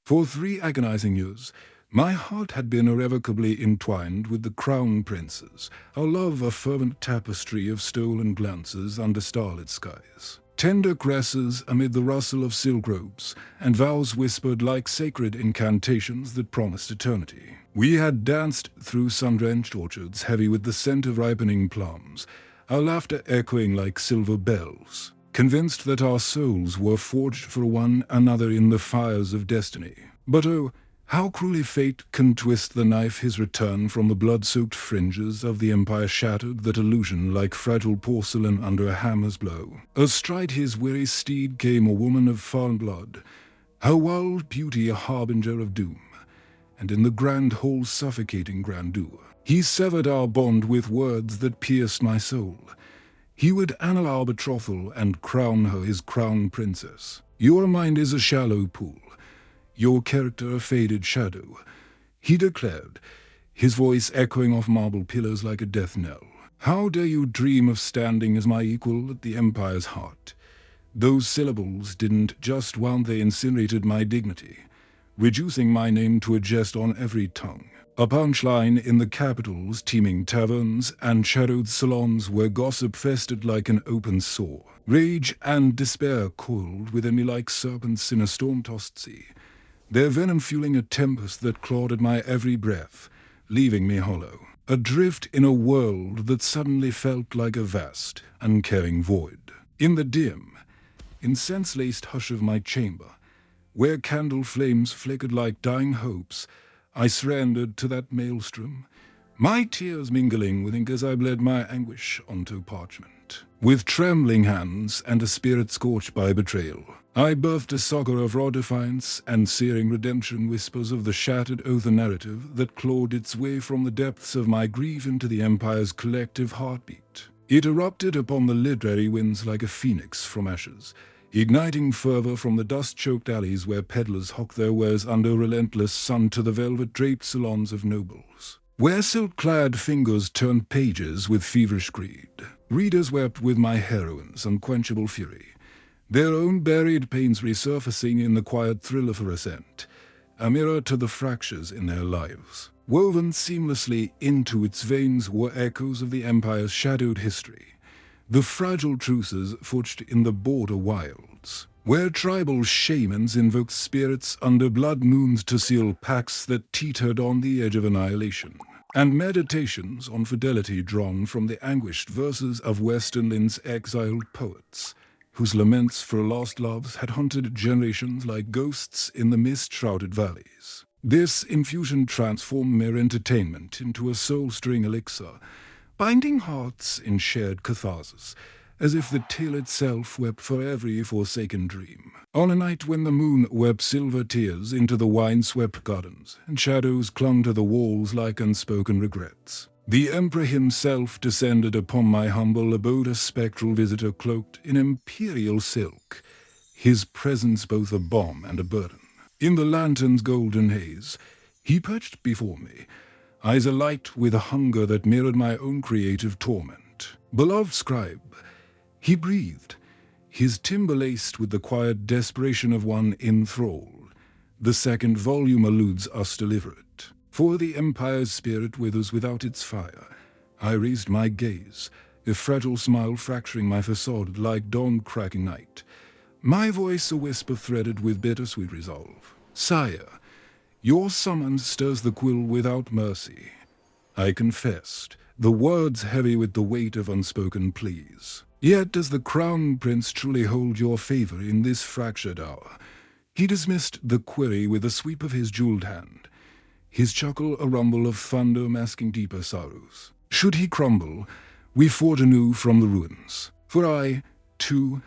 For 3 agonizing years, my heart had been irrevocably entwined with the crown princes, our love a fervent tapestry of stolen glances under starlit skies. Tender caresses amid the rustle of silk robes, and vows whispered like sacred incantations that promised eternity. We had danced through sun-drenched orchards heavy with the scent of ripening plums, our laughter echoing like silver bells, convinced that our souls were forged for one another in the fires of destiny. But oh, how cruelly fate can twist the knife his return from the blood-soaked fringes of the empire shattered that illusion like fragile porcelain under a hammer's blow. Astride his weary steed came a woman of foreign blood, her wild beauty a harbinger of doom, and in the grand hall's suffocating grandeur, he severed our bond with words that pierced my soul. He would annul our betrothal and crown her his crown princess. Your mind is a shallow pool, your character a faded shadow, he declared, his voice echoing off marble pillars like a death knell. How dare you dream of standing as my equal at the Empire's heart? Those syllables didn't just wound, they incinerated my dignity, reducing my name to a jest on every tongue. A punchline in the capital's teeming taverns and shadowed salons where gossip festered like an open sore. Rage and despair coiled within me like serpents in a storm-tossed sea, their venom fueling a tempest that clawed at my every breath, leaving me hollow, adrift in a world that suddenly felt like a vast, uncaring void. In the dim, incense-laced hush of my chamber, where candle flames flickered like dying hopes, I surrendered to that maelstrom, my tears mingling with ink as I bled my anguish onto parchment. With trembling hands and a spirit scorched by betrayal, I birthed a saga of raw defiance and searing redemption, whispers of the shattered oath and narrative that clawed its way from the depths of my grief into the Empire's collective heartbeat. It erupted upon the literary winds like a phoenix from ashes, igniting fervor from the dust-choked alleys where peddlers hawked their wares under a relentless sun to the velvet-draped salons of nobles, where silk-clad fingers turned pages with feverish greed. Readers wept with my heroine's unquenchable fury, their own buried pains resurfacing in the quiet thrill of her ascent, a mirror to the fractures in their lives. Woven seamlessly into its veins were echoes of the Empire's shadowed history, the fragile truces forged in the border wilds, where tribal shamans invoked spirits under blood moons to seal pacts that teetered on the edge of annihilation, and meditations on fidelity drawn from the anguished verses of Westernland's exiled poets, whose laments for lost loves had haunted generations like ghosts in the mist-shrouded valleys. This infusion transformed mere entertainment into a soul-stirring elixir, binding hearts in shared catharsis, as if the tale itself wept for every forsaken dream. On a night when the moon wept silver tears into the wine-swept gardens, and shadows clung to the walls like unspoken regrets, the Emperor himself descended upon my humble abode, a spectral visitor cloaked in imperial silk, his presence both a balm and a burden. In the lantern's golden haze, he perched before me, eyes alight with a hunger that mirrored my own creative torment. Beloved scribe, he breathed, his timbre laced with the quiet desperation of one enthralled. The second volume eludes us deliberate. For the Empire's spirit withers without its fire. I raised my gaze, a fragile smile fracturing my facade like dawn-cracking night, my voice a whisper threaded with bittersweet resolve. Sire, your summons stirs the quill without mercy. I confessed, the words heavy with the weight of unspoken pleas. Yet does the Crown Prince truly hold your favor in this fractured hour? He dismissed the query with a sweep of his jeweled hand, his chuckle a rumble of thunder masking deeper sorrows. Should he crumble, we forge anew from the ruins. For I, too,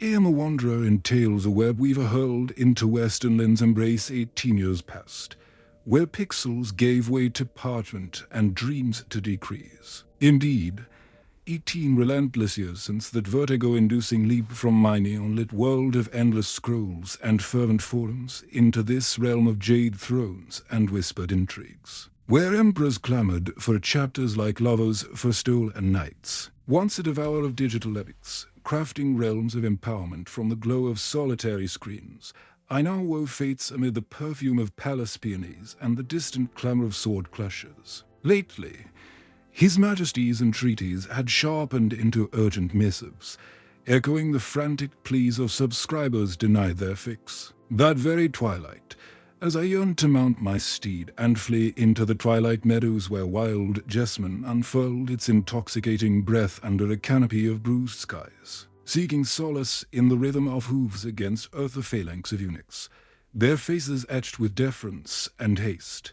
am a wanderer in tales a web weaver hurled into Westernland's embrace 18 years past, where pixels gave way to parchment and dreams to decrees. Indeed, 18 relentless years since that vertigo-inducing leap from my neon-lit world of endless scrolls and fervent forums into this realm of jade thrones and whispered intrigues, where emperors clamored for chapters like lovers for stolen knights. Once a devourer of digital epics, crafting realms of empowerment from the glow of solitary screens, I now wove fates amid the perfume of palace peonies and the distant clamor of sword clashes. Lately, His Majesty's entreaties had sharpened into urgent missives, echoing the frantic pleas of subscribers denied their fix. That very twilight, as I yearned to mount my steed and flee into the twilight meadows where wild jessamine unfurled its intoxicating breath under a canopy of bruised skies, seeking solace in the rhythm of hooves against earth the phalanx of eunuchs, their faces etched with deference and haste,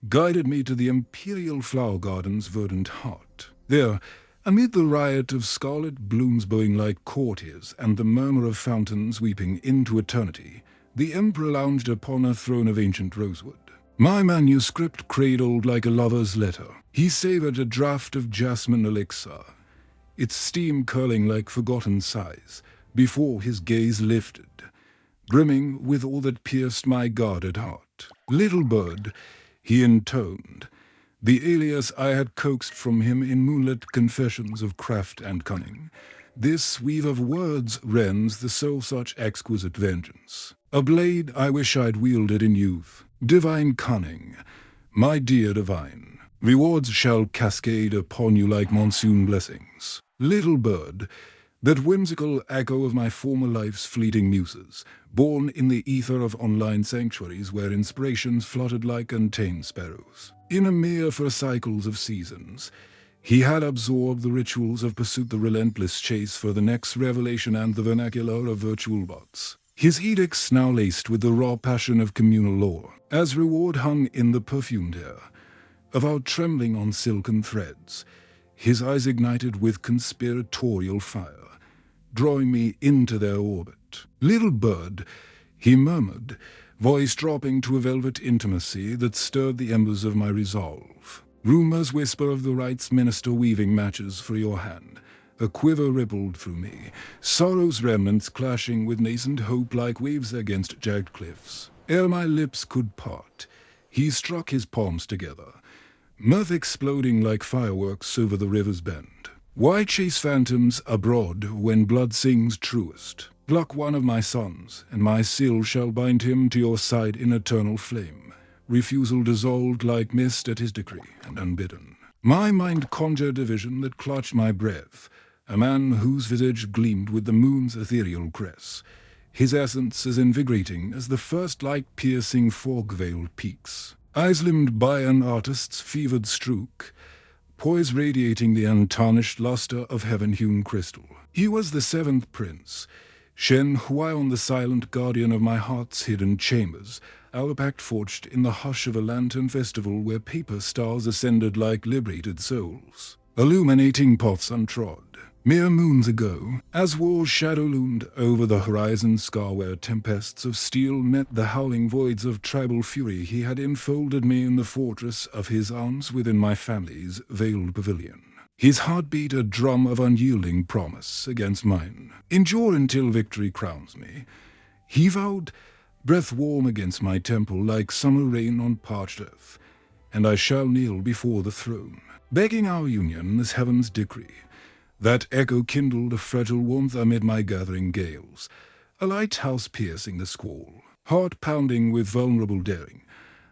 guided me to the Imperial flower garden's verdant heart. There, amid the riot of scarlet blooms bowing like courtiers and the murmur of fountains weeping into eternity, the Emperor lounged upon a throne of ancient rosewood. My manuscript cradled like a lover's letter. He savored a draught of jasmine elixir, its steam curling like forgotten sighs, before his gaze lifted, brimming with all that pierced my guarded heart. Little bird, he intoned, the alias I had coaxed from him in moonlit confessions of craft and cunning. This weave of words rends the soul such exquisite vengeance. A blade I wish I'd wielded in youth. Divine cunning, my dear divine. Rewards shall cascade upon you like monsoon blessings. Little bird, that whimsical echo of my former life's fleeting muses, born in the ether of online sanctuaries where inspirations fluttered like untamed sparrows. In a mere for cycles of seasons, he had absorbed the rituals of pursuit, the relentless chase for the next revelation, and the vernacular of virtual bots. His edicts now laced with the raw passion of communal lore, as reward hung in the perfumed air, avowed trembling on silken threads, his eyes ignited with conspiratorial fire, drawing me into their orbit. Little bird, he murmured, voice dropping to a velvet intimacy that stirred the embers of my resolve. Rumors whisper of the rites minister weaving matches for your hand. A quiver rippled through me, sorrow's remnants clashing with nascent hope like waves against jagged cliffs. Ere my lips could part, he struck his palms together, mirth exploding like fireworks over the river's bend. Why chase phantoms abroad when blood sings truest? Pluck one of my sons, and my seal shall bind him to your side in eternal flame. Refusal dissolved like mist at his decree, and unbidden. My mind conjured a vision that clutched my breath, a man whose visage gleamed with the moon's ethereal crest, his essence as invigorating as the first light-piercing fog-veiled peaks. Eyes limned by an artist's fevered stroke, poise radiating the untarnished luster of heaven-hewn crystal. He was the seventh prince, Shen Huai'an, the silent guardian of my heart's hidden chambers, our pact forged in the hush of a lantern festival where paper stars ascended like liberated souls, illuminating paths untrod. Mere moons ago, as war's shadow loomed over the horizon scar where tempests of steel met the howling voids of tribal fury, he had enfolded me in the fortress of his arms within my family's veiled pavilion. His heartbeat a drum of unyielding promise against mine. Endure until victory crowns me, he vowed, breath warm against my temple like summer rain on parched earth, and I shall kneel before the throne, begging our union as heaven's decree. That echo kindled a fragile warmth amid my gathering gales, a lighthouse piercing the squall. Heart pounding with vulnerable daring,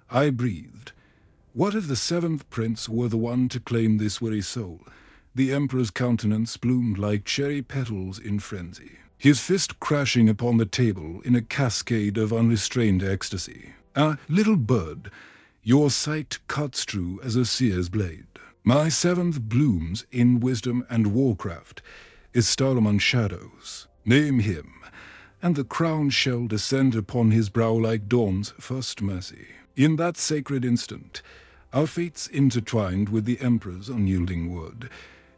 I breathed. What if the seventh prince were the one to claim this weary soul? The emperor's countenance bloomed like cherry petals in frenzy, his fist crashing upon the table in a cascade of unrestrained ecstasy. Ah, little bird, your sight cuts true as a seer's blade. My seventh blooms in wisdom and warcraft is star among shadows. Name him, and the crown shall descend upon his brow like dawn's first mercy. In that sacred instant, our fates intertwined with the emperor's unyielding word.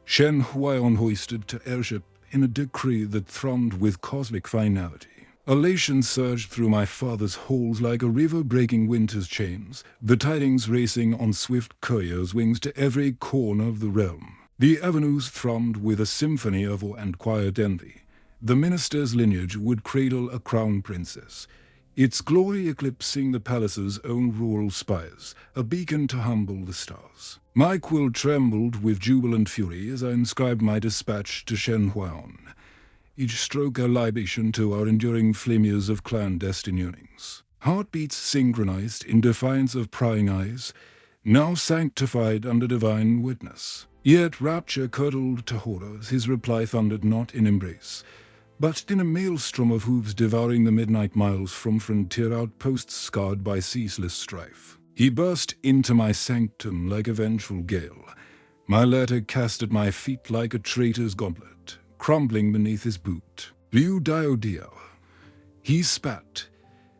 Shen Huai'an hoisted to heirship in a decree that thrummed with cosmic finality. Elation surged through my father's halls like a river breaking winter's chains, the tidings racing on swift courier's wings to every corner of the realm. The avenues thrummed with a symphony of awe and quiet envy. The minister's lineage would cradle a crown princess, its glory eclipsing the palace's own rural spires, a beacon to humble the stars. My quill trembled with jubilant fury as I inscribed my dispatch to Shen Huai'an. each stroke a libation to our enduring flame years of clandestine yearnings. Heartbeats synchronized in defiance of prying eyes, now sanctified under divine witness. Yet rapture curdled to horror as his reply thundered not in embrace, but in a maelstrom of hooves devouring the midnight miles from frontier outposts scarred by ceaseless strife. He burst into my sanctum like a vengeful gale, my letter cast at my feet like a traitor's goblet, crumbling beneath his boot. Liu Diaodiao. He spat,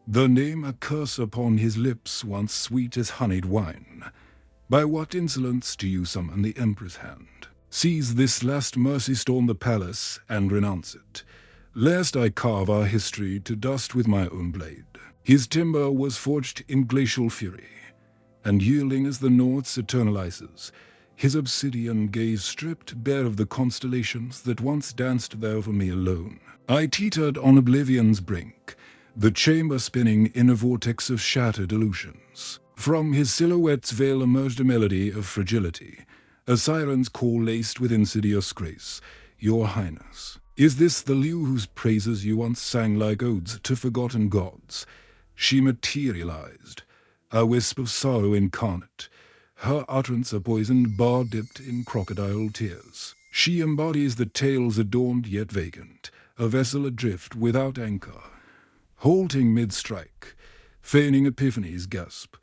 the name a curse upon his lips once sweet as honeyed wine. By what insolence do you summon the Emperor's hand? Seize this last mercy storm the palace and renounce it, lest I carve our history to dust with my own blade. His timber was forged in glacial fury, and yielding as the North's eternalizes, his obsidian gaze stripped bare of the constellations that once danced there for me alone. I teetered on oblivion's brink, the chamber spinning in a vortex of shattered illusions. From his silhouette's veil emerged a melody of fragility, a siren's call laced with insidious grace. Your Highness, is this the Liu whose praises you once sang like odes to forgotten gods? She materialized, a wisp of sorrow incarnate, her utterance a poisoned bar dipped in crocodile tears. She embodies the tales adorned yet vacant, a vessel adrift without anchor. Halting mid-strike, feigning epiphany's gasp,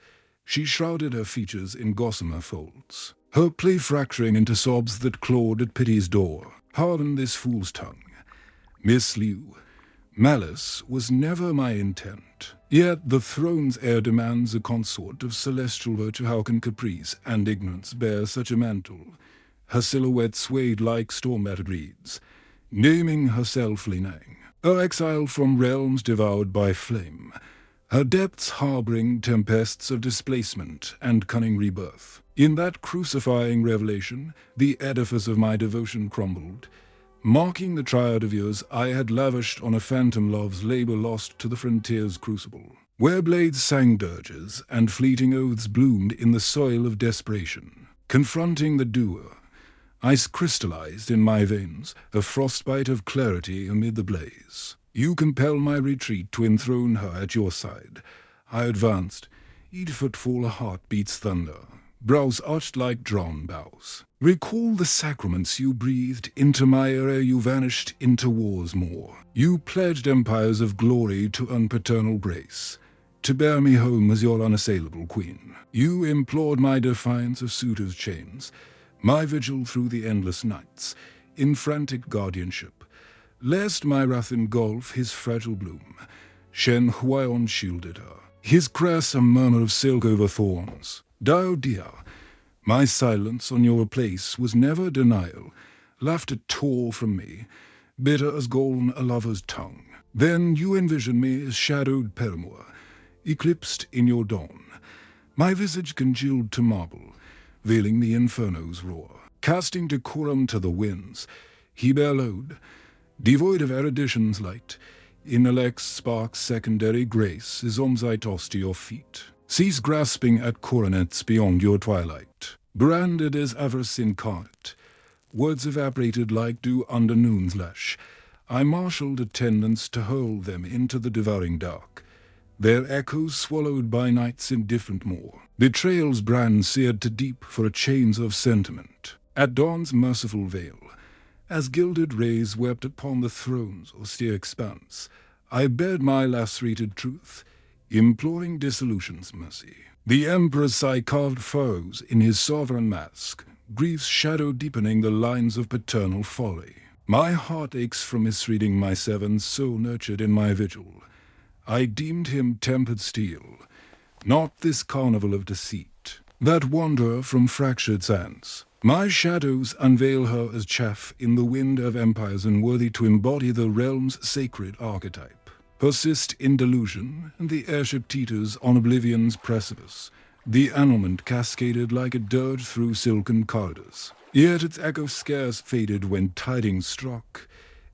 she shrouded her features in gossamer folds, her play fracturing into sobs that clawed at pity's door. Pardon this fool's tongue, Miss Liu. Malice was never my intent. Yet the throne's heir demands a consort of celestial virtue. How can caprice and ignorance bear such a mantle? Her silhouette swayed like storm-battered reeds, naming herself Li Niang, her exile from realms devoured by flame, her depths harboring tempests of displacement and cunning rebirth. In that crucifying revelation, the edifice of my devotion crumbled, marking the triad of years I had lavished on a phantom love's labor lost to the frontier's crucible, where blades sang dirges and fleeting oaths bloomed in the soil of desperation. Confronting the doer, ice crystallized in my veins, a frostbite of clarity amid the blaze. You compel my retreat to enthrone her at your side. I advanced, each footfall a heartbeat's thunder, brows arched like drawn bows. Recall the sacraments you breathed into my era. You vanished into war's maw. You pledged empires of glory to unpaternal grace, to bear me home as your unassailable queen. You implored my defiance of suitors' chains, my vigil through the endless nights, in frantic guardianship, lest my wrath engulf his fragile bloom. Shen Huai'an shielded her, his caress a murmur of silk over thorns. Diaodiao, my silence on your place was never denial. Laughter tore from me, bitter as gall a lover's tongue. Then you envisioned me as shadowed paramour, eclipsed in your dawn, my visage congealed to marble, veiling the inferno's roar. Casting decorum to the winds, he bellowed, devoid of erudition's light, intellect's spark's secondary grace is I toss to your feet. Cease grasping at coronets beyond your twilight. Branded as avarice incarnate, words evaporated like dew under noon's lash. I marshaled attendants to hurl them into the devouring dark, their echoes swallowed by night's indifferent maw. Betrayal's brand seared to deep for chains of sentiment. At dawn's merciful veil, as gilded rays wept upon the throne's austere expanse, I bared my lacerated truth, imploring dissolution's mercy. The Emperor's sigh carved furrows in his sovereign mask, grief's shadow deepening the lines of paternal folly. My heart aches from misreading my sevens so nurtured in my vigil. I deemed him tempered steel, not this carnival of deceit, that wanderer from fractured sands. My shadows unveil her as chaff in the wind of empires unworthy to embody the realm's sacred archetype. Persist in delusion, and the airship teeters on oblivion's precipice. The annulment cascaded like a dirge through silken corridors. Yet its echo scarce faded when tidings struck.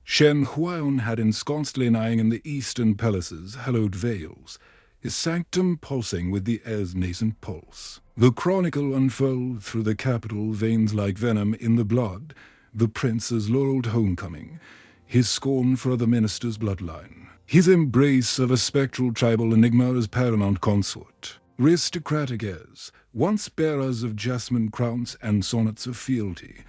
Shen Huai'an had ensconced Li Niang in the eastern palace's hallowed vales, his sanctum pulsing with the heir's nascent pulse. The chronicle unfurled through the capital veins like venom in the blood, the prince's laureled homecoming, his scorn for the minister's bloodline, his embrace of a spectral tribal enigma as paramount consort. Aristocratic heirs, once bearers of jasmine crowns and sonnets of fealty,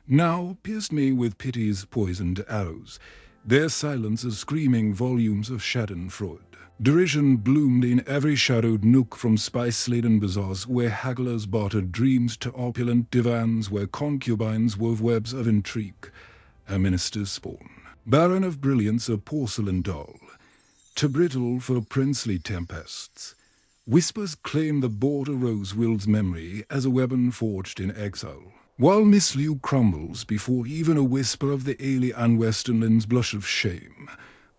now pierced me with pity's poisoned arrows, their silences screaming volumes of schadenfreude. Derision bloomed in every shadowed nook, from spice-laden bazaars where hagglers bartered dreams to opulent divans where concubines wove webs of intrigue, a minister's spawn. Barren of brilliance, a porcelain doll, too brittle for princely tempests. Whispers claim the border rose-wield's memory as a weapon forged in exile, while Miss Liu crumbles before even a whisper of the alien Westernland's blush of shame,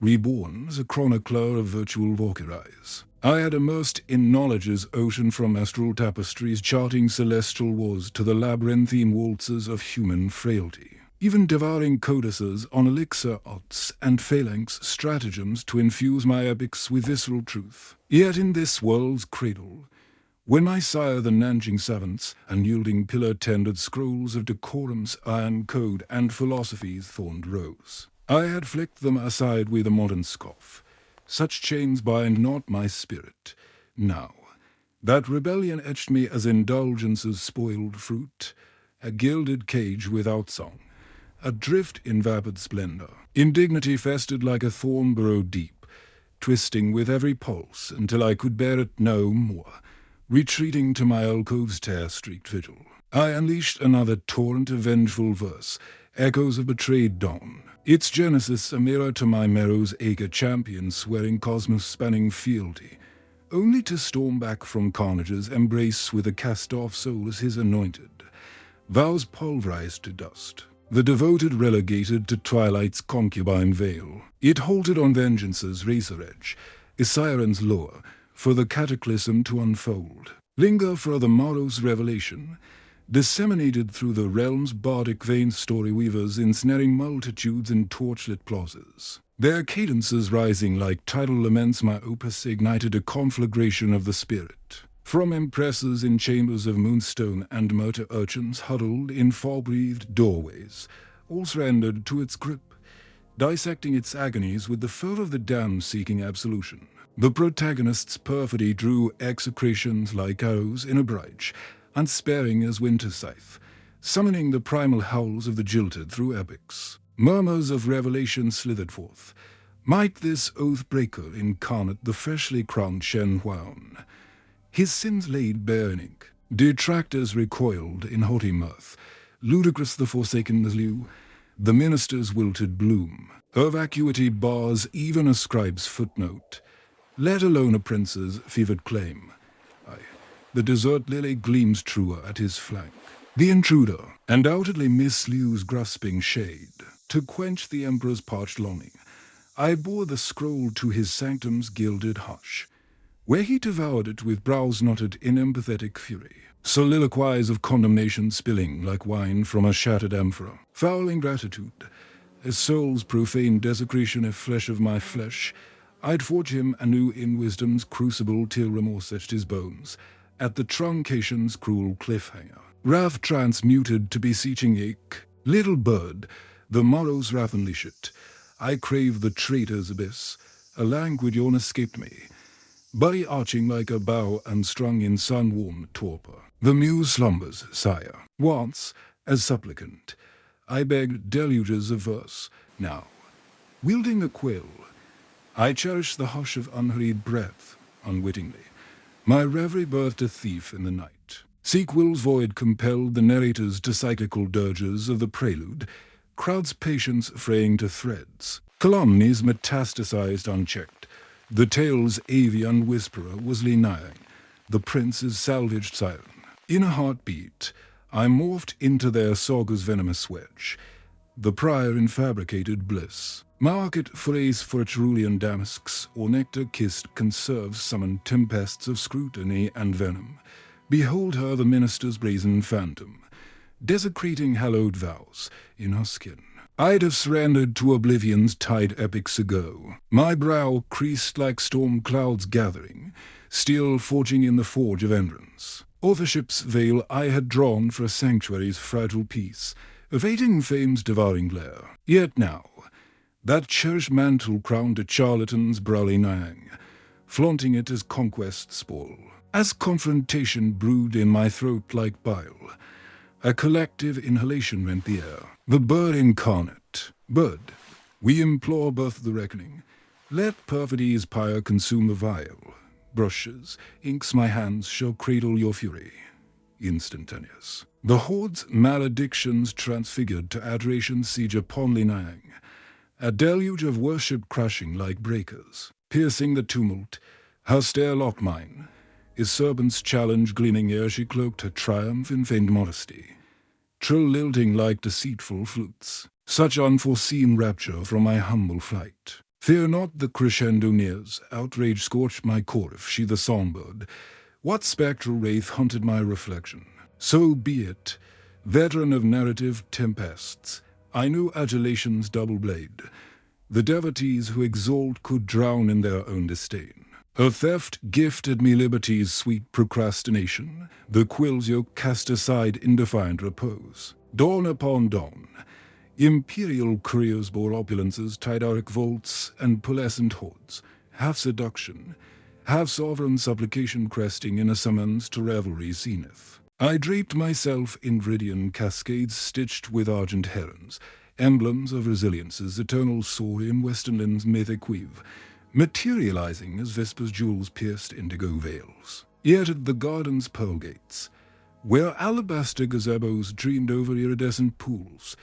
reborn as a chronicler of virtual Valkyries. I had immersed in knowledge's ocean, from astral tapestries charting celestial wars to the labyrinthine waltzes of human frailty, even devouring codices on elixir arts and phalanx stratagems to infuse my epics with visceral truth. Yet in this world's cradle, when my sire the Nanjing savants, unyielding pillar tended scrolls of decorum's iron code and philosophy's thorned rose, I had flicked them aside with a modern scoff. Such chains bind not my spirit. Now, that rebellion etched me as indulgence's spoiled fruit, a gilded cage without song, adrift in vapid splendor. Indignity festered like a thorn burrowed deep, twisting with every pulse until I could bear it no more. Retreating to my alcove's tear-streaked vigil, I unleashed another torrent of vengeful verse, echoes of betrayed dawn, its genesis a mirror to my Merrow's acre champion swearing cosmos-spanning fealty, only to storm back from carnage's embrace with a cast-off soul as his anointed, vows pulverized to dust. The devoted relegated to twilight's concubine veil, it halted on vengeance's razor edge, a siren's lure, for the cataclysm to unfold. Linger for the morrow's revelation, disseminated through the realm's bardic vein story weavers ensnaring multitudes in torchlit plazas. Their cadences rising like tidal laments, my opus ignited a conflagration of the spirit. From impressors in chambers of moonstone and murder urchins huddled in fall-breathed doorways, all surrendered to its grip, dissecting its agonies with the fervor of the damned seeking absolution. The protagonist's perfidy drew execrations like arrows in a bride, unsparing as winter scythe, summoning the primal howls of the jilted through epics. Murmurs of revelation slithered forth. Might this oath-breaker incarnate the freshly crowned Shen Huai'an? His sins laid bare in ink. Detractors recoiled in haughty mirth. Ludicrous the forsaken Liu, the minister's wilted bloom. Her vacuity bars even a scribe's footnote, let alone a prince's fevered claim. Aye, the desert lily gleams truer at his flank. The intruder, undoubtedly Miss Liu's grasping shade. To quench the emperor's parched longing, I bore the scroll to his sanctum's gilded hush, where he devoured it with brows knotted in empathetic fury. Soliloquies of condemnation spilling like wine from a shattered amphora. Foul ingratitude, a soul's profane desecration of flesh of my flesh, I'd forge him anew in wisdom's crucible till remorse etched his bones, at the truncation's cruel cliffhanger. Wrath transmuted to beseeching ache. Little bird, the morrow's wrath unleash it. I crave the traitor's abyss. A languid yawn escaped me, body arching like a bow unstrung in sun-warmed torpor. The muse slumbers, sire. Once, as supplicant, I begged deluges of verse. Now, wielding a quill, I cherish the hush of unhurried breath, unwittingly. My reverie birthed a thief in the night. Sequel's void compelled the narrators to cyclical dirges of the prelude, crowd's patience fraying to threads. Calumnies metastasized unchecked. The tale's avian whisperer was Li Niang, the prince's salvaged siren. In a heartbeat, I morphed into their saga's venomous wedge, the prior in fabricated bliss. Market phrase for cerulean damasks or nectar-kissed conserves summoned tempests of scrutiny and venom. Behold her, the minister's brazen phantom, desecrating hallowed vows in her skin. I'd have surrendered to oblivion's tide epics ago, my brow creased like storm clouds gathering, steel forging in the forge of endurance. Authorship's veil I had drawn for a sanctuary's fragile peace, evading fame's devouring glare. Yet now, That cherished mantle crowned a charlatan's brow Li Niang, flaunting it as conquest spoil. As confrontation brewed in my throat like bile, a collective inhalation rent the air. The bird incarnate. Bird, we implore birth the reckoning. Let perfidy's pyre consume the vial. Brushes, inks my hands shall cradle your fury. Instantaneous. The horde's maledictions transfigured to adoration's siege upon Li Niang. A deluge of worship crashing like breakers, piercing the tumult. Her stare locked mine. His serpent's challenge gleaming ere she cloaked her triumph in feigned modesty. Trill lilting like deceitful flutes. Such unforeseen rapture from my humble flight. Fear not the crescendo nears, outrage scorched my chorus, she the songbird. What spectral wraith haunted my reflection? So be it. Veteran of narrative tempests, I knew adulation's double blade. The devotees who exalt could drown in their own disdain. Her theft gifted me liberty's sweet procrastination. The quill's yoke cast aside in defiant repose. Dawn upon dawn, Imperial couriers bore opulences, tidaric vaults, and pearlescent hoards, half seduction, half sovereign supplication cresting in a summons to revelry zenith. I draped myself in viridian cascades stitched with argent herons, emblems of resilience's eternal soar in Westernland's mythic weave, materializing as Vesper's jewels pierced indigo veils. Yet at the garden's pearl gates, where alabaster gazebos dreamed over iridescent pools,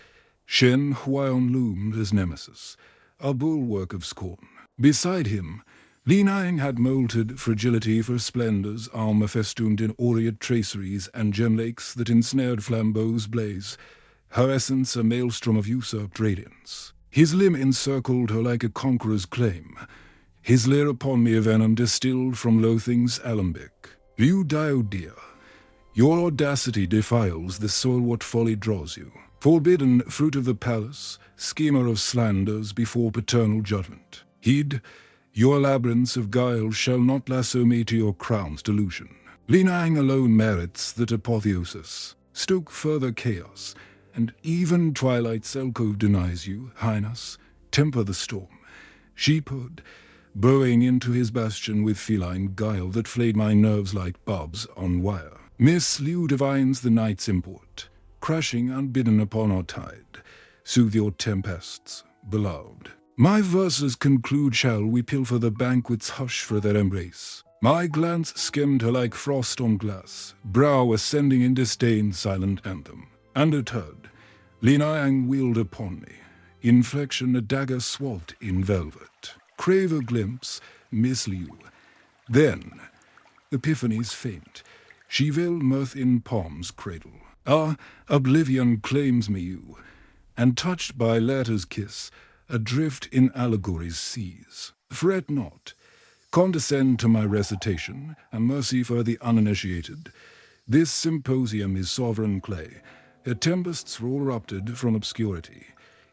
Shen Huai'an loomed as nemesis, a bulwark of scorn. Beside him, Li Niang had moulted fragility for splendors, armor festooned in aureate traceries and gem lakes that ensnared flambeau's blaze, her essence a maelstrom of usurped radiance. His limb encircled her like a conqueror's claim, his leer upon me a venom distilled from loathing's alembic. Liu Diaodiao, your audacity defiles the soil what folly draws you. Forbidden fruit of the palace, schemer of slanders before paternal judgment. Heed, your labyrinths of guile shall not lasso me to your crown's delusion. Li Niang alone merits that apotheosis. Stoke further chaos, and even twilight's alcove denies you, highness. Temper the storm. Sheephood, burrowing into his bastion with feline guile that flayed my nerves like barbs on wire. Miss Liu divines the night's import, crashing unbidden upon our tide. Soothe your tempests, beloved. My verses conclude, shall we pilfer the banquet's hush for their embrace? My glance skimmed her like frost on glass, brow ascending in disdain, silent anthem. Undeterred, Li Niang wheeled upon me, inflection a dagger swathed in velvet. Crave a glimpse, Miss Liu. Then, epiphanies faint, she veiled mirth in palm's cradle. Ah, oblivion claims me you, and touched by letter's kiss, adrift in allegory's seas. Fret not, condescend to my recitation, a mercy for the uninitiated. This symposium is sovereign clay, her tempests roll erupted from obscurity.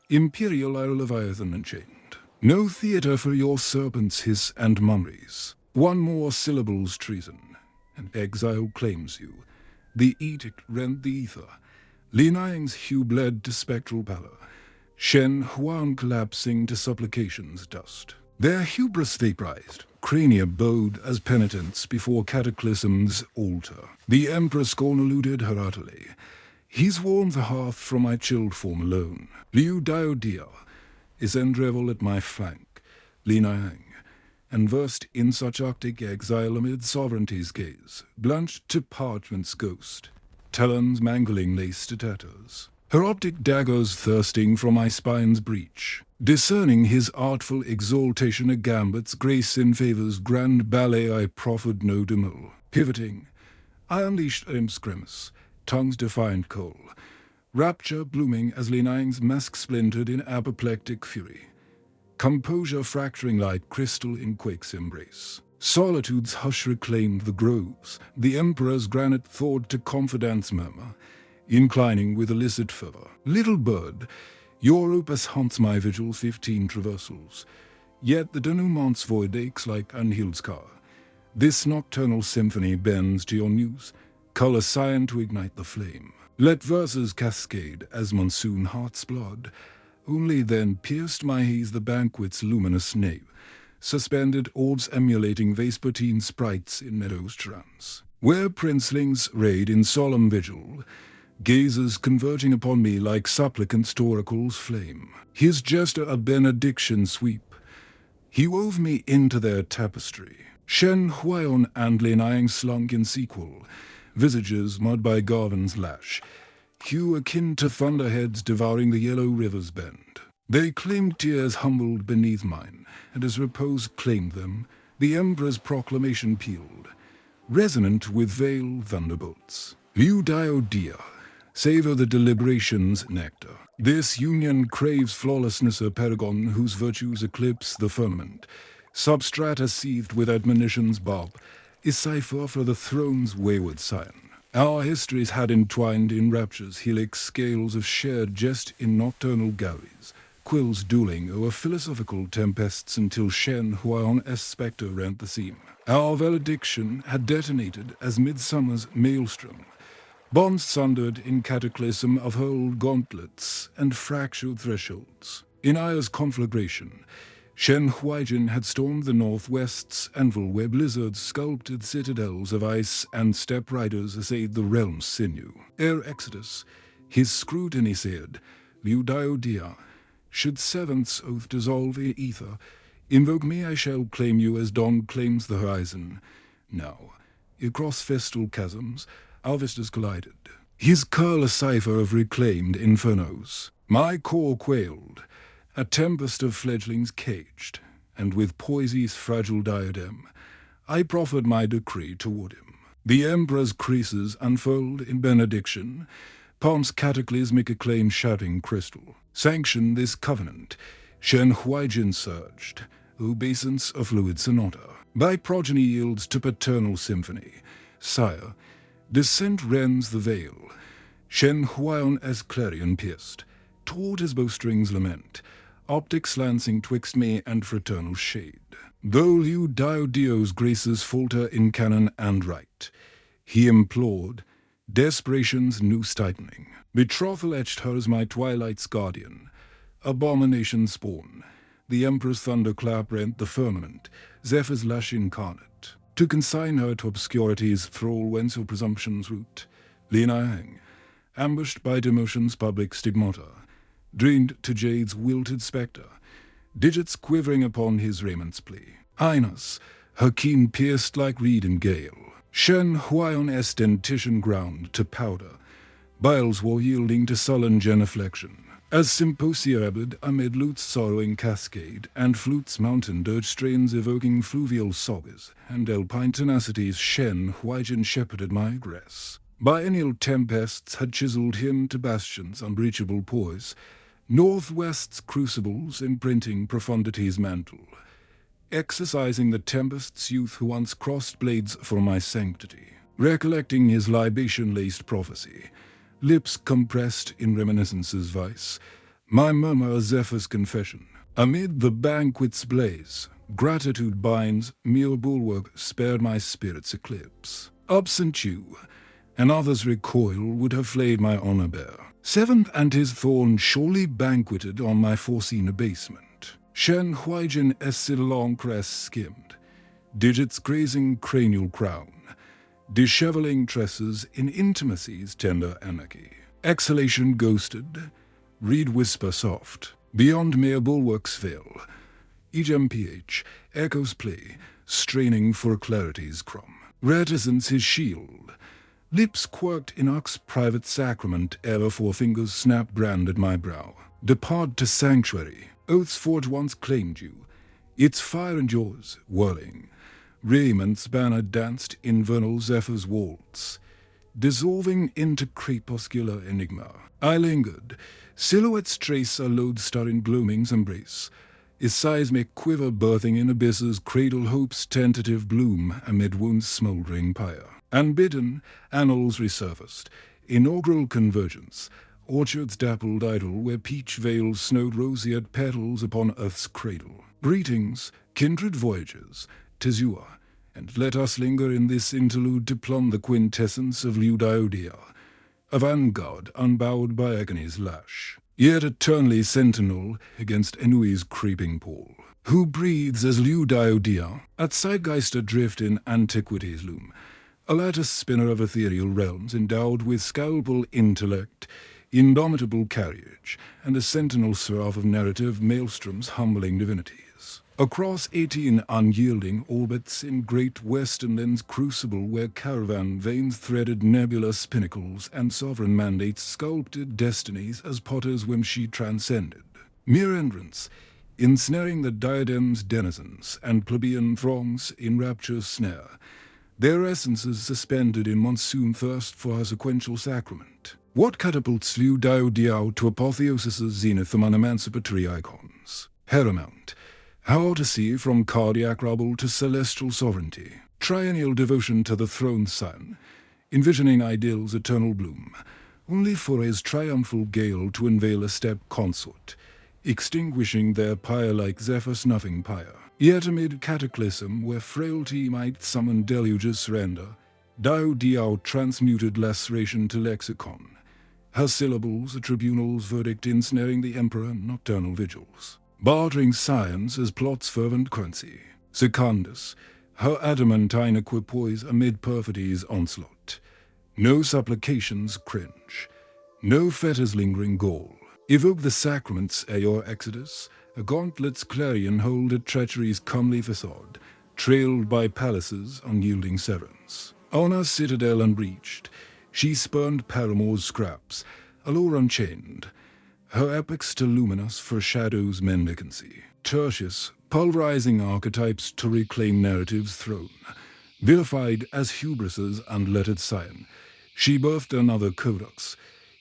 Imperial are Leviathan enchained. No theatre for your serpents' hiss and mummeries. One more syllable's treason, and exile claims you. The edict rent the ether. Li Niang's hue bled to spectral pallor. Shen Huai'an collapsing to supplication's dust. Their hubris vaporized, crania bowed as penitents before cataclysm's altar. The emperor scorn eluded her utterly. He's warmed the hearth from my chilled form alone. Liu Diaodiao is Endrevel at my flank, Li Niang, and versed in such arctic exile amid sovereignty's gaze, blanched to parchment's ghost, talons mangling lace to tatters. Her optic daggers thirsting from my spine's breach, discerning his artful exaltation a gambit's grace in favor's grand ballet I proffered no demur. Pivoting, I unleashed imp's grimace, tongue's defiant coal, rapture blooming as Li Niang's mask splintered in apoplectic fury. Composure fracturing like crystal in quake's embrace. Solitude's hush reclaimed the groves, the emperor's granite thawed to confidante's murmur, inclining with illicit fervor. Little bird, your opus haunts my vigil's 15 traversals, yet the denouement's void aches like unhealed scar. This nocturnal symphony bends to your news, color cyan to ignite the flame. Let verses cascade as monsoon heart's blood, Only then pierced my haze the banquet's luminous nave, suspended orbs emulating vespertine sprites in meadows trance, where princelings rayed in solemn vigil, gazes converging upon me like supplicants to oracle's flame. His gesture a benediction sweep, he wove me into their tapestry. Shen Huai'an and Li Niang slunk in sequel, visages marred by Garvin's lash, hue akin to thunderheads devouring the yellow river's bend. They claimed tears humbled beneath mine, and as repose claimed them, the Emperor's proclamation pealed, resonant with veiled thunderbolts. Liu Diaodiao, savor the deliberation's nectar. This union craves flawlessness, a paragon whose virtues eclipse the firmament. Substrata seethed with admonition's bob, is cipher for the throne's wayward scion. Our histories had entwined in rapture's helix scales of shared jest in nocturnal galleries, quills dueling o'er philosophical tempests until Shen Huai'an's spectre rent the seam. Our valediction had detonated as midsummer's maelstrom, bonds sundered in cataclysm of hurled gauntlets and fractured thresholds. In Aya's conflagration, Shen Huai'jin had stormed the northwest's anvil where blizzards sculpted citadels of ice and steppe riders essayed the realm's sinew. Ere exodus, his scrutiny said, Liu Diaodiao, should seventh's oath dissolve in ether, invoke me, I shall claim you as dawn claims the horizon. Now, across festal chasms, our vistas collided. His curl a cipher of reclaimed infernos. My core quailed, a tempest of fledglings caged, and with poesy's fragile diadem, I proffered my decree toward him. The Emperor's creases unfurled in benediction, palm's cataclysmic acclaim shattering crystal. Sanction this covenant, Shen Huai'jin surged, obeisance a fluid sonata. Thy progeny yields to paternal symphony. Sire, descent rends the veil. Shen Huai'an as clarion pierced, toward his bowstrings lament, optics lancing twixt me and fraternal shade. Though Liu Diaodiao's graces falter in canon and rite, he implored, desperation's noose tightening. Betrothal etched her as my twilight's guardian, abomination's spawn. The Emperor's thunderclap rent the firmament, Zephyr's lash incarnate. To consign her to obscurity's thrall whence her presumption's root, Li Niang, ambushed by demotion's public stigmata, drained to jade's wilted spectre, digits quivering upon his raiment plea. Highness, her keen pierced like reed in gale. Shen Huai'an's dentition ground to powder, biles war yielding to sullen genuflection. As symposia ebbed amid lute's sorrowing cascade, and flute's mountain dirge strains evoking fluvial sobbers, and alpine tenacity's Shen Huai'jin shepherded my egress. Biennial tempests had chiseled him to bastions unbreachable poise, northwest's crucibles imprinting profundity's mantle, exercising the tempest's youth who once crossed blades for my sanctity. Recollecting his libation-laced prophecy, lips compressed in reminiscence's vice, my murmur a Zephyr's confession. Amid the banquet's blaze, gratitude binds, mere bulwark spared my spirit's eclipse. Absent you, another's recoil would have flayed my honor bare. Seventh and his thorn surely banqueted on my foreseen abasement. Shen Huai'jin long crest skimmed, digits grazing cranial crown, disheveling tresses in intimacy's tender anarchy. Exhalation ghosted, reed whisper soft, beyond mere bulwark's veil. Each MPH echoes play, straining for clarity's crumb. Reticence his shield, lips quirked in ox private sacrament ere forefingers snap brand at my brow. Depart to sanctuary, oath's forge once claimed you, its fire and yours whirling. Raymond's banner danced in vernal Zephyr's waltz, dissolving into crepuscular enigma. I lingered, silhouettes trace a lodestar in gloaming's embrace, is seismic quiver birthing in abyss's cradle hope's tentative bloom amid wound's smouldering pyre. Unbidden, annuls resurfaced, inaugural convergence, orchards dappled idle where peach veils snowed roseate petals upon earth's cradle. Greetings, kindred voyagers, 'tis you are, and let us linger in this interlude to plumb the quintessence of Liu Diaodiao, a vanguard unbowed by agony's lash. yet eternally sentinel against Enui's creeping pall. Who breathes as Liu Diaodiao, at zeitgeist adrift in antiquity's loom, a lattice spinner of ethereal realms endowed with scalpel intellect, indomitable carriage, and a sentinel seraph of narrative maelstroms humbling divinities. Across 18 unyielding orbits in great westernland's crucible where caravan veins threaded nebulous pinnacles and sovereign mandates sculpted destinies as potter's whim she transcended. Mere entrance, ensnaring the diadem's denizens and plebeian throngs in rapture's snare, their essences suspended in monsoon thirst for her sequential sacrament. What catapults Liu Diaodiao to apotheosis's zenith among emancipatory icons? Paramount, how to see from cardiac rubble to celestial sovereignty, triennial devotion to the throned sun, envisioning ideals' eternal bloom, only for his triumphal gale to unveil a step consort, extinguishing their pyre-like zephyr snuffing pyre. Yet amid cataclysm where frailty might summon deluge's surrender, Diaodiao transmuted laceration to lexicon, her syllables a tribunal's verdict ensnaring the emperor nocturnal vigils. Bartering science as plot's fervent currency, Secundus, her adamantine equipoise amid perfidy's onslaught. No supplications cringe, no fetters lingering gall. Evoke the sacraments ere your exodus, a gauntlet's clarion hold at treachery's comely facade, trailed by palaces' unyielding severance. On her citadel unbreached, she spurned paramour's scraps, allure unchained, her epic still luminous foreshadows mendicancy. Tertius, pulverizing archetypes to reclaim narrative's throne, vilified as hubris's unlettered scion, she birthed another codex,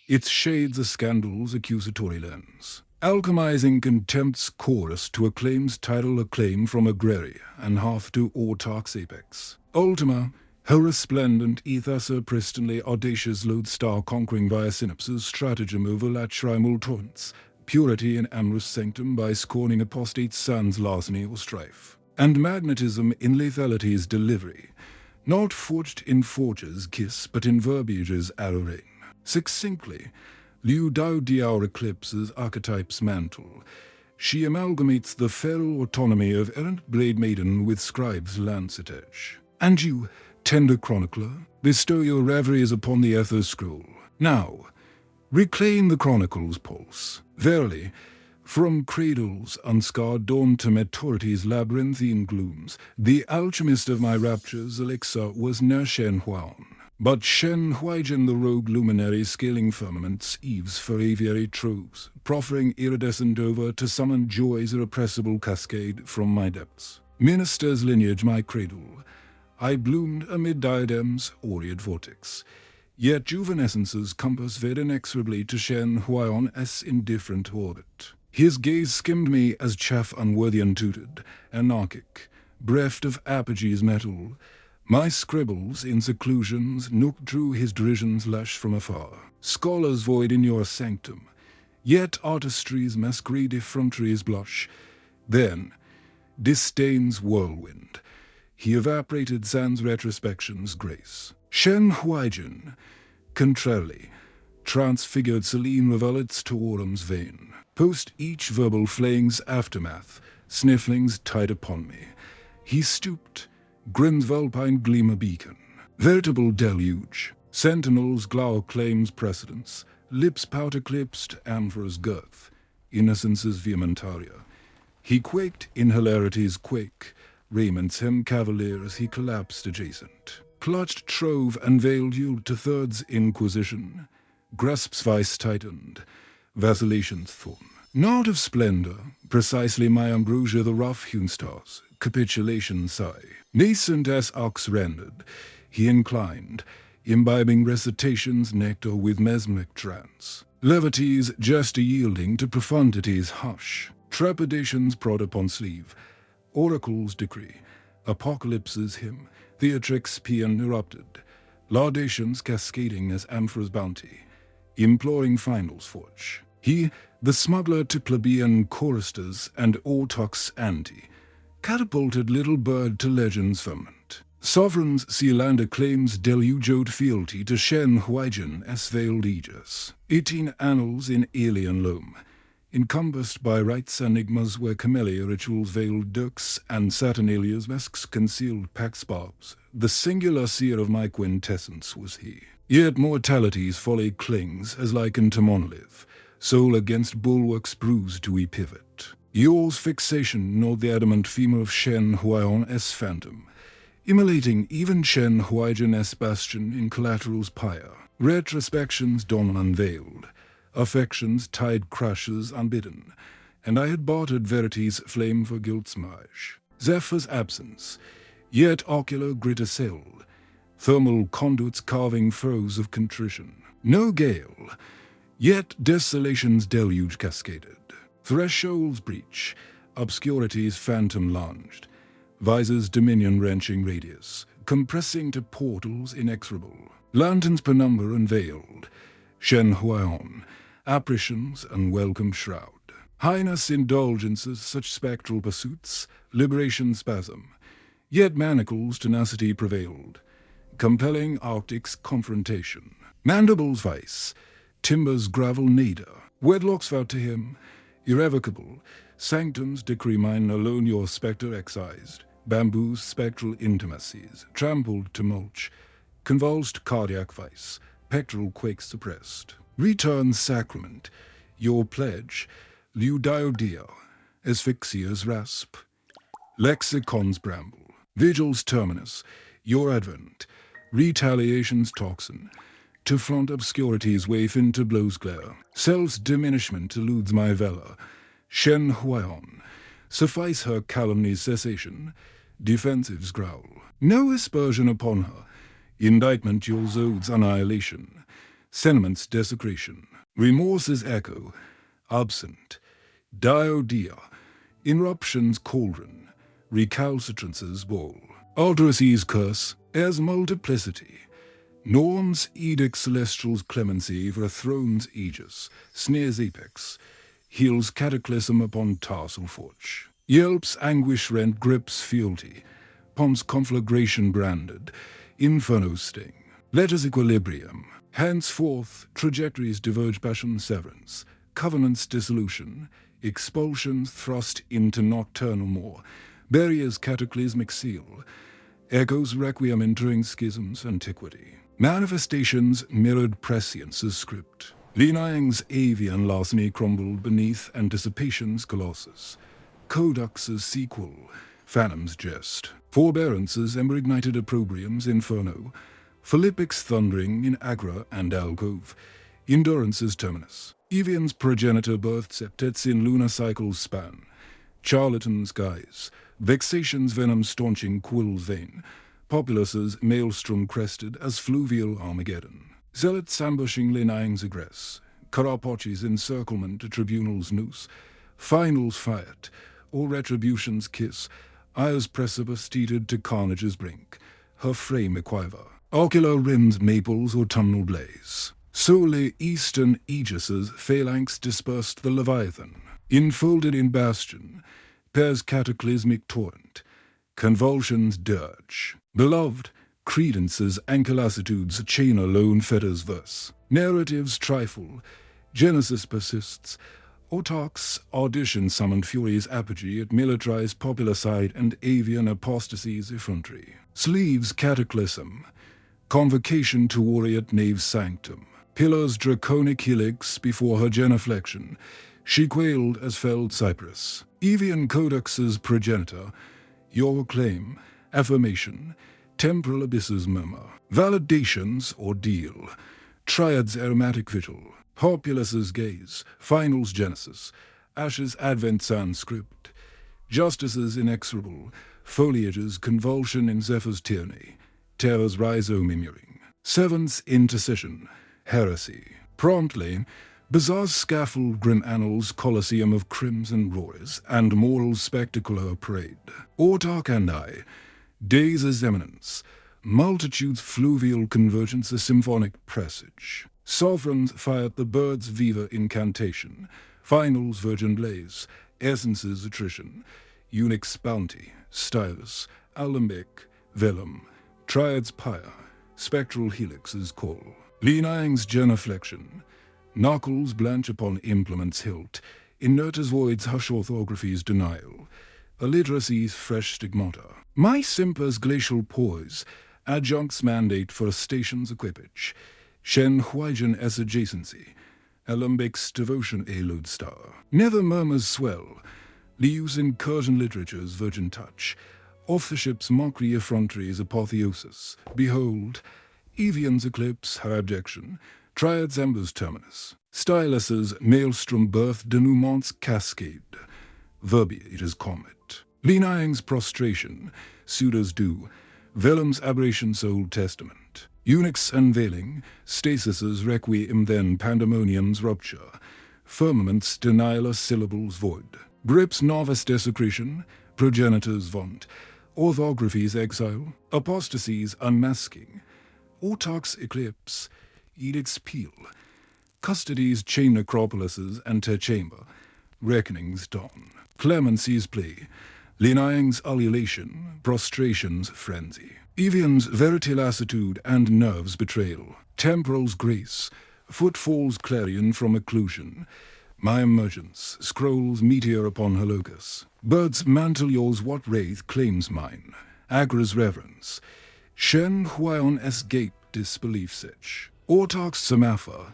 its shades a scandal's accusatory lens. Alchemizing contempt's chorus to acclaim's tidal acclaim from agraria and half to autarch's apex. Ultima, her resplendent ethos pristinely audacious lodestar conquering via synapses stratagem over latrimal torrents, purity in amorous sanctum by scorning apostate sons' larceny or strife, and magnetism in lethality's delivery, not forged in forge's kiss but in verbiage's arrow rain. Succinctly, Liu Diaodiao eclipses archetype's mantle. She amalgamates the feral autonomy of errant blade maiden with scribe's lancet edge. And you, tender chronicler, bestow your reveries upon the ether scroll. Now, reclaim the chronicle's pulse. Verily, from cradles unscarred dawn to maturity's labyrinthine glooms, the alchemist of my rapture's elixir was ne'er Shen Huai'an, but Shen Huai'jin, the rogue luminary scaling firmaments eaves for aviary troves, proffering iridescent over to summon joy's irrepressible cascade from my depths. Minister's lineage my cradle, I bloomed amid diadems' aureate vortex, yet juvenescence's compass veered inexorably to Shen Huai'an's indifferent orbit. His gaze skimmed me as chaff unworthy untutored, anarchic, bereft of apogee's metal. My scribbles in seclusion's nook drew his derision's lash from afar. Scholars void in your sanctum, yet artistry's masquerade effrontery's blush. Then, disdain's whirlwind, he evaporated sans retrospection's grace. Shen Huai'jin, contrarily, transfigured Celine revelets to autumn's vein. Post each verbal flaying's aftermath, snifflings tied upon me. He stooped, grim's vulpine gleam a beacon. Veritable deluge, sentinels glower claims precedence, lips powder-clipsed amphorous girth, innocence's vehementaria. He quaked in hilarity's quake, raiments him cavalier as he collapsed adjacent. Clutched trove and veiled yield to third's inquisition, grasps vice tightened, vacillation's thorn. Not of splendor, precisely my ambrosia the rough-hewn stars, capitulation sigh. Nascent as ox rendered, he inclined, imbibing recitation's nectar with mesmeric trance. Levity's gesture yielding to profundity's hush. Trepidation's prod upon sleeve, oracle's decree, apocalypse's hymn, theatric's paean erupted, laudations cascading as amphora's bounty, imploring finals forge. He, the smuggler to plebeian choristers and autarch's ante, catapulted little bird to legend's firmament. Sovereigns Sealander claims deluged fealty to Shen Huai'jin as veiled aegis. 18 annuls in alien loam, encompassed by rites enigmas where camellia rituals veiled dux and Saturnalia's masks concealed pax barbs. The singular seer of my quintessence was he. Yet mortality's folly clings as likened to monolith, soul against bulwarks bruised to pivot. Yours fixation nor the adamant femur of Shen Huai'an as phantom, immolating even Shen Huai'jin as bastion in collateral's pyre. Retrospections dawn unveiled, affections tide crashes unbidden, and I had bartered verity's flame for guilt's mirage. Zephyr's absence, yet ocular grit assailed, thermal conduits carving furrows of contrition. No gale, yet desolation's deluge cascaded. Thresholds breach, obscurity's phantom lunged, visor's dominion-wrenching radius, compressing to portals inexorable. Lanterns penumbra unveiled, Shen Huai'an, apparitions unwelcome shroud. Highness indulgences such spectral pursuits, liberation spasm, yet manacles tenacity prevailed, compelling Arctic's confrontation. Mandibles vice, timber's gravel nadir, wedlocks vowed to him, irrevocable, sanctum's decree mine alone your spectre excised, bamboo's spectral intimacies, trampled to mulch, convulsed cardiac vice, pectoral quakes suppressed. Return sacrament, your pledge, Liu Diaodiao, asphyxia's rasp, lexicon's bramble, vigil's terminus, your advent, retaliation's toxin, to flaunt obscurity's waif into blow's glare. Self's diminishment eludes my valor, Shen Huai'an, suffice her calumny's cessation, defensive's growl. No aspersion upon her, indictment your zode's annihilation, sentiment's desecration, remorse's echo, absent, Diaodiao, interruption's cauldron, recalcitrance's bowl, Alderacy's curse, as multiplicity, Norm's edict celestial's clemency for a throne's aegis, sneer's apex, heals cataclysm upon tarsal forge. Yelp's anguish-rent grips fealty, Pom's conflagration branded, inferno's sting. Letters equilibrium, henceforth trajectories diverge passion severance, covenant's dissolution, expulsions thrust into nocturnal moor, barriers cataclysmic seal, echoes requiem entering schisms antiquity. Manifestations mirrored prescience's script. Li Niang's avian larceny crumbled beneath anticipation's colossus. Codux's sequel, Phantom's jest. Forbearance's ember-ignited opprobrium's inferno. Philippic's thundering in agra and alcove. Endurance's terminus. Evian's progenitor birthed septets in lunar cycle's span. Charlatan's guise. Vexation's venom staunching quill's vein. Populus's maelstrom crested as fluvial Armageddon. Zealots ambushing Li Niang's egress. Karapochi's encirclement to tribunal's noose. Final's fiat, or retribution's kiss. Ire's precipice steeted to carnage's brink. Her frame equiver. Ocular rims maples autumnal blaze. Solely eastern aegis's phalanx dispersed the Leviathan. Enfolded in bastion, pairs cataclysmic torrent. Convulsion's dirge. Beloved, credence's ankylositude's chain alone fetters verse. Narrative's trifle, Genesis persists. Autarch's audition summoned fury's apogee at militarized popularcide and avian apostasy's effrontery. Sleeve's cataclysm, convocation to warrior knave's sanctum. Pillar's draconic helix before her genuflection, she quailed as felled cypress. Evian codex' progenitor, your claim, affirmation, temporal abysses murmur. Validation's ordeal, triad's aromatic vigil. Populus's gaze, final's genesis, Ash's advent transcript, justice's inexorable, foliage's convulsion in Zephyr's tyranny, terror's rhizome immuring. Seventh's intercession, heresy. Promptly, Bizarre's scaffold grim annals coliseum of crimson roars and moral spectacular parade. Autarch and I, days' eminence, multitude's fluvial convergence a symphonic presage. Sovereigns fired the bird's viva incantation, final's virgin blaze, essence's attrition, eunuch's bounty, stylus, alembic, vellum, triad's pyre, spectral helix's call. Li Niang's genuflection, knuckles blanch upon implement's hilt, inert as void's hush orthography's denial, illiteracy's fresh stigmata. My simper's glacial poise, adjunct's mandate for a station's equipage, Shen Huai'jin as adjacency, alembics devotion a lodestar. Never murmurs swell, Liu's incursion literature's virgin touch, off the ship's mockery effrontery's apotheosis. Behold, Evian's eclipse, her abjection, Triad's embers terminus, Stylus's maelstrom birth denouement's cascade, Verbiage's comet. Li Niang's prostration, Pseudo's dew, Vellum's aberration's Old Testament, Eunuch's unveiling, Stasis's requiem then pandemonium's rupture, Firmament's denial of syllables void, Grip's novice desecration, Progenitor's vaunt, Orthography's exile, Apostasy's unmasking, Autarch's eclipse, Edict's peal, Custody's chain necropolis's antechamber, Reckoning's dawn, Clemency's plea, Li Niang's ululation, prostration's frenzy, Evian's verity lassitude and nerve's betrayal, temporal's grace, footfall's clarion from occlusion, my emergence, scrolls meteor upon her locus, bird's mantle yours what wraith claims mine, Agra's reverence, Shen Huai'an's gape disbelief sitch, Autarch's semaphore,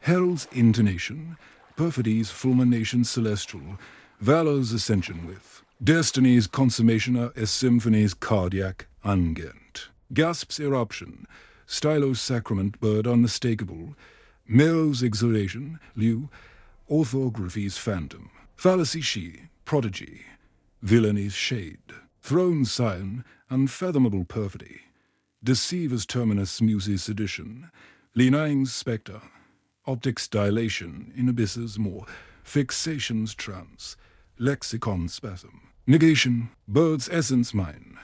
herald's intonation, perfidy's fulmination celestial, valor's ascension with, destiny's consummation as symphony's cardiac ungent, gasp's eruption, stylo's sacrament bird unmistakable, Mero's exhalation, Liu, orthography's phantom, fallacy she, prodigy, villainy shade, throne's scion, unfathomable perfidy, deceiver's terminus muses sedition, Li Niang's spectre, optic's dilation in abysses more, fixation's trance, lexicon spasm, negation, bird's essence mine,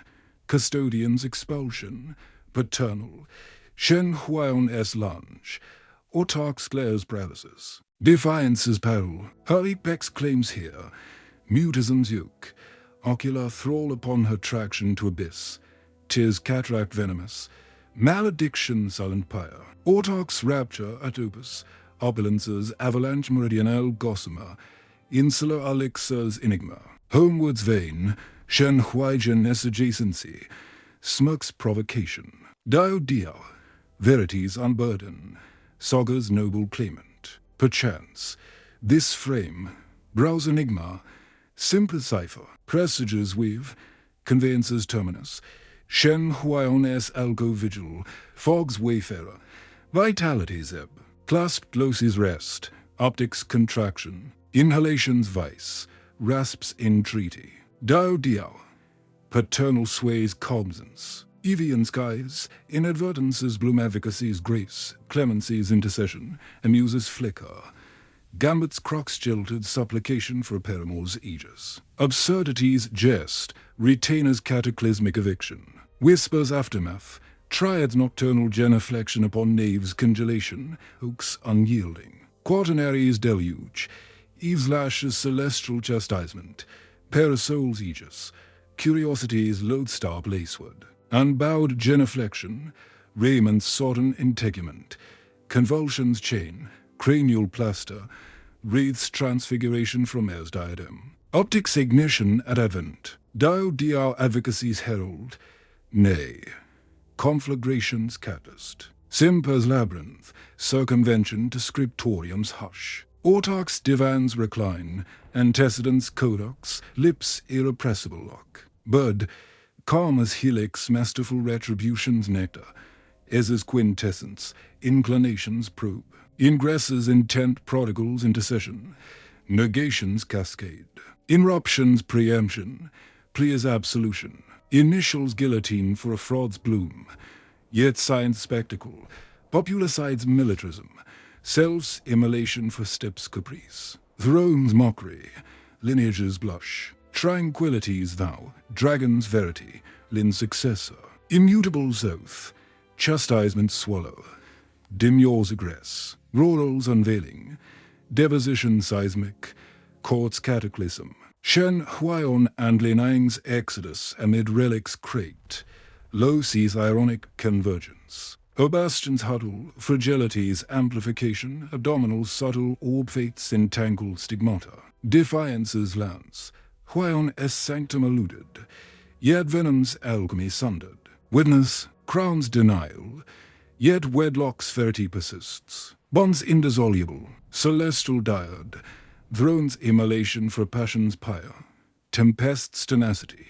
custodian's expulsion, paternal, Shen Huai'an's lunge, Autarch's glare's paralysis, defiance's peril, her apex claims here, mutism's yoke, ocular thrall upon her traction to abyss, 'tis cataract venomous, malediction's sullen pyre, Autarch's rapture at opus, opulence's avalanche meridional gossamer, insular elixir's enigma, homeward's vein, Shen Huai'jin's adjacency, smirk's provocation, Diaodiao, verity's unburden, Saga's noble claimant, perchance, this frame, browse enigma, simple cipher, presages weave, conveyance's terminus, Shen Huai'an's algo vigil, fog's wayfarer, vitality's ebb, clasped glosy's rest, optic's contraction, inhalation's vice, rasp's entreaty, Diaodiao, paternal sway's cognizance, Evian skies, inadvertence's bloom advocacy's grace, clemency's intercession, amuse's flicker, gambit's crux jilted supplication for a paramour's aegis, absurdity's jest, retainer's cataclysmic eviction, whisper's aftermath, triad's nocturnal genuflection upon knave's congelation, oak's unyielding, quaternary's deluge, eve's lash's celestial chastisement, parasol's aegis, curiosity's lodestar blazeward, unbowed genuflection, Raymond's sodden integument, convulsion's chain, cranial plaster, wraith's transfiguration from heir's diadem, optic's ignition at advent, Diaodiao advocacy's herald, nay, conflagration's catalyst, Simper's labyrinth, circumvention to scriptorium's hush, Autarch's divan's recline, antecedent's codex, lips irrepressible lock, bird, calm as helix masterful retribution's nectar, Ez's quintessence, inclination's probe, ingresses intent prodigal's intercession, negation's cascade, interruption's preemption, plea's absolution, initial's guillotine for a fraud's bloom, yet science spectacle, populicide's militarism, self's immolation for steps caprice, throne's mockery, lineage's blush, tranquillity's vow, dragon's verity, Lin's successor, immutable's oath, chastisement's swallow, demur's egress, rural's unveiling, deposition seismic, court's cataclysm, Shen Huai'an and Li Niang's exodus amid relics crate, Low sees ironic convergence. Obastion's huddle, fragility's amplification, abdominal subtle orb fates entangled stigmata. Defiance's lance, Huai'an's sanctum eluded, yet venom's alchemy sundered. Witness, crown's denial, yet wedlock's verity persists. Bonds indissoluble, celestial dyad, throne's immolation for passion's pyre. Tempest's tenacity,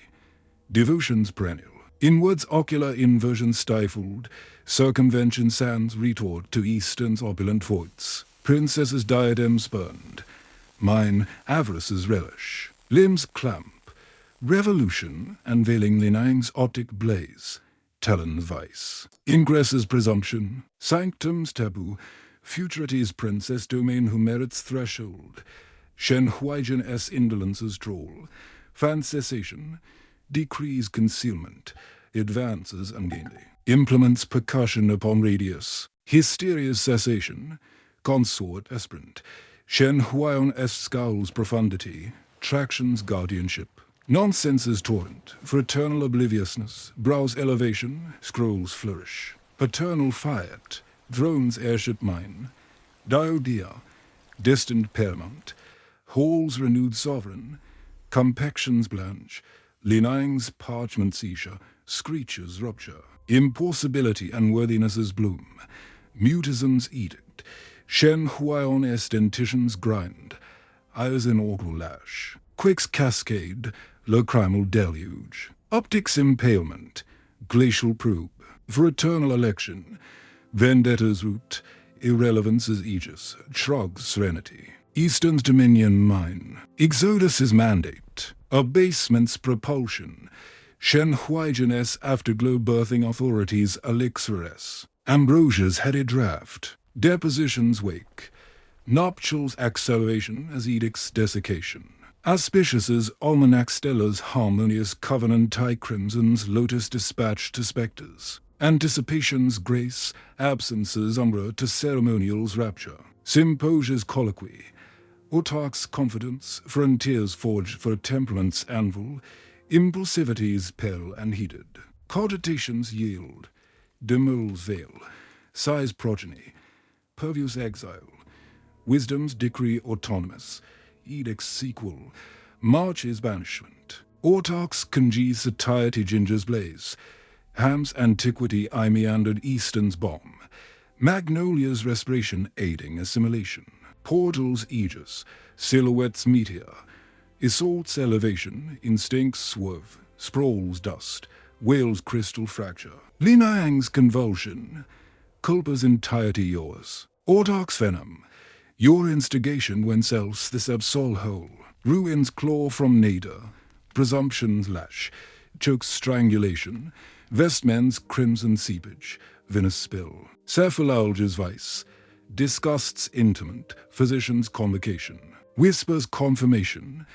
devotion's perennial. Inwards ocular inversion stifled, circumvention sands retort to eastern's opulent voids. Princess's diadem spurned, mine avarice's relish. Limbs clamp, revolution unveiling Li Niang's optic blaze. Talon's vice, ingress's presumption, sanctum's taboo, futurity's princess domain who merits threshold. Shen Huai'jin's indolence's drawl, fan cessation, decrees concealment, advances ungainly. Implements percussion upon radius, hysteria's cessation, consort aspirant. Shen Huai'an's scowls profundity, traction's guardianship. Nonsense's torrent, fraternal obliviousness, brows elevation, scrolls flourish. Paternal fiat, throne's airship mine. Diaodiao, distant paramount. Hall's renewed sovereign, compaction's blanch. Li Niang's parchment seizure, screeches rupture. Impossibility unworthiness's bloom. Mutism's edict. Shen Huai'an's dentition's grind. Eyes inaugural lash. Quick's cascade, lacrimal deluge. Optic's impalement, glacial probe. For eternal election, vendetta's root. Irrelevance's aegis, shrugs serenity. Eastern's dominion mine. Exodus's mandate. Abasement's propulsion. Shen Huai'jin's afterglow birthing authority's elixiress. Ambrosia's headed draft. Deposition's wake. Nuptials acceleration as edict's desiccation. Auspicious's almanac stella's harmonious covenant crimson's lotus dispatch to spectres. Anticipation's grace, absence's umbra to ceremonial's rapture. Symposia's colloquy. Autarch's confidence, frontiers forged for temperament's anvil. Impulsivity's pale and heated. Cogitation's yield. Demurral's veil. Sigh's progeny. Purview's exile. Wisdom's decree autonomous. Edict's sequel. March's banishment. Autarch's congees satiety ginger's blaze. Ham's antiquity I meandered eastern's bomb. Magnolia's respiration aiding assimilation. Portal's aegis. Silhouette's meteor. Isolt's elevation. Instinct's swerve. Sprawl's dust. Whale's crystal fracture. Li Niang's convulsion. Culpa's entirety yours. Autarch's venom. Your instigation whence else this absol whole. Ruin's claw from nadir. Presumption's lash. Choke's strangulation. Vestmen's crimson seepage. Venous spill. Cephalalgia's vice. Disgust's intimate. Physician's convocation. Whisper's confirmation.